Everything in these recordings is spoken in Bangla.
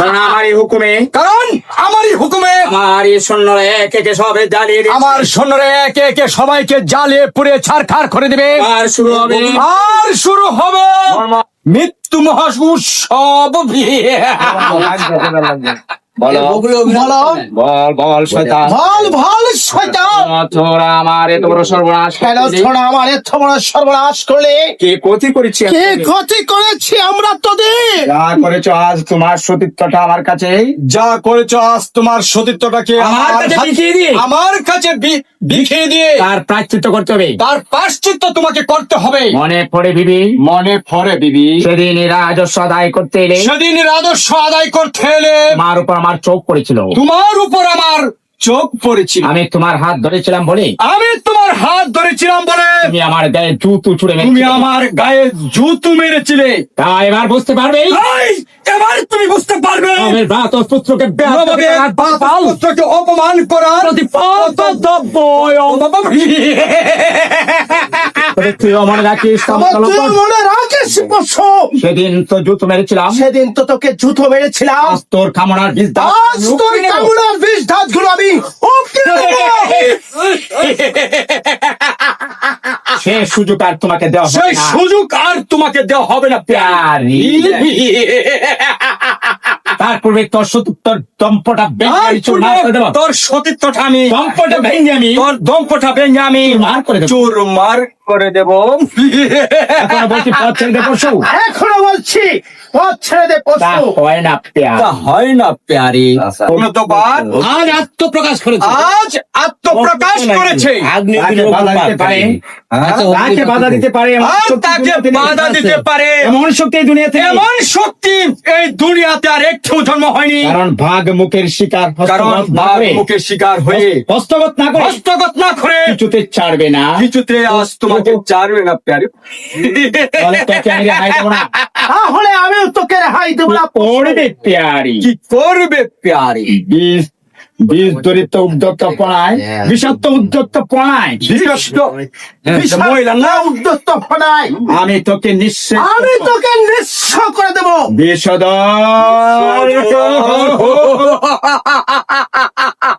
আমারই হুকুমে কারণ আমারই হুকুমে আমারই সৈন্যরা একে একে সবে জ্বালিয়ে দিচ্ছে। আমার সৈন্যরা একে একে সবাইকে জ্বালিয়ে পুড়ে ছারখার করে দিবে। আর শুরু হবে আর শুরু হবে মৃত্যু মহা উৎসব। বলো বলো বল শয়তান বল শয়তান, তোরা আমার এত বড় সর্বনাশ কেন ছোড়া আমার এত বড় সর্বনাশ করলে? কে ক্ষতি করেছি আমি? কে ক্ষতি করেছি আমরা তোদের? যা করেছো আজ তোমার সতীত্বটা আমার কাছে যা করেছো আজ তোমার সতীত্বটাকে আমার কাছে বিকিয়ে দিয়ে আমার কাছে বিখিয়ে দিয়ে তার প্রায়শ্চিত্ত করতে হবে। তার প্রায়শ্চিত্ত তোমাকে করতে হবে। মনে পড়ে বিবি, মনে পড়ে বিবি, সেদিন রাজস্ব আদায় করতে এলে সেদিন রাজস্ব আদায় করতে এলে তোমার উপর আমার চোখ পড়েছিল। তোমার উপর আমার চোখ পড়েছিল। আমি তোমার হাত ধরেছিলাম বলে আমি তোমার হাত ধরেছিলাম বলে তুমি আমার গায়ে জুতো ছুড়ে তুমি মেরেছিলে। আমার গায়ে জুতো মেরেছিলে। তা এবার বুঝতে পারবে এই, এবার তুমি বুঝতে পারবে আমার ভ্রাত ও পুত্রকে নবাবের পুত্রকে অপমান করার তুই মনে রাখিস তুই মনে রাখিস বৎস, সেদিন তো জুতো মেরেছিলাম, সেদিন তো তোকে জুতো মেরেছিলাম। আজ তোর কামনার বীজ দাও। আজ তোর কামনার বিষ ধাতগুলো আমি উপড়ে নেব। সে সুযোগ আর তোমাকে দেওয়া হবে সেই না। সুযোগ আর তোমাকে দেওয়া হবে না প্যারি। তার পূর্বে তোর তোর দম্পটা ভেঙে চুরমার করে দেব। তোর সতীত্বটা আমি দম্পটা ভেঙে আমি তোর দম্পটা ভেঙে আমি চুরমার করে দেব। চুরমার করে দেব। এখনো বলছি পথ ছেড়ে দে পশু। এখনো বলছি পথ ছেড়ে দে তা পশু। হয় না প্যার। তা হয় না প্যারি। অন্যতবার আজ আত্মপ্রকাশ করেছে। আজ আত্মপ্রকাশ করেছে। তাকে বাধা দিতে পারে, তাকে বাধা দিতে পারে, আর তাকে বাধা দিতে পারে এমন শক্তি এই দুনিয়াতে নেই। এমন শক্তি এই দুনিয়াতে আর একটু জন্ম হয়নি। কারণ ভাগ মুখের শিকার কারণ হস্তগত না বাঘ করে, মুখের শিকার হয়ে হস্তগত না করে হস্তগত না করে কিছুতে ছাড়বে না। কিছুতে আজ তোমাকে চারবে না প্যারি। তাহলে তোকে আমি রেহাই দেবো না। তাহলে আমি তোকে রেহাই দেব না। পড়বে প্যারি। কি করবে প্যারি? বীজ বীজ দরিদ্র উদ্যোক্তা পড়ায়, বিষাক্ত উদ্যোক্তা পড়ায়, মহিলা না উদ্যস্ত ফনায় আমি তোকে নিঃশেষ আমি তোকে নিঃস্ব করে দেব। বিষধর।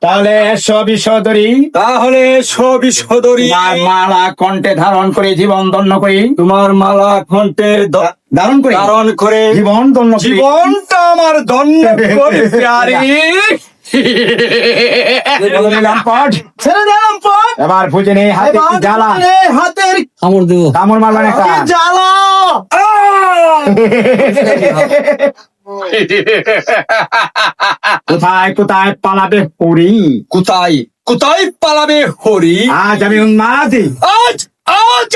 তাহলে এসো বিষধরী, তাহলে সবই সদরি তোমার মালা কণ্ঠে ধারণ করে জীবন ধন্য করি, তোমার মালা কণ্ঠে ধারণ করি ধারণ করে জীবন ধন্য করি। জীবনটা আমার ধন্য করে প্যারি। ছেড়ে দিলাম পট। ছেড়ে দিলাম পথ। এবার বুঝে নেই হাতে কি জ্বালা। এবার হাতের কামড় দেবো, কামড় মারবেন একটা। কি জ্বালা। কোথায় কোথায় পালাবে হরি? কোথায় কোথায় পালাবে হরি? আজ আমি উন্মাদি, আজ আজ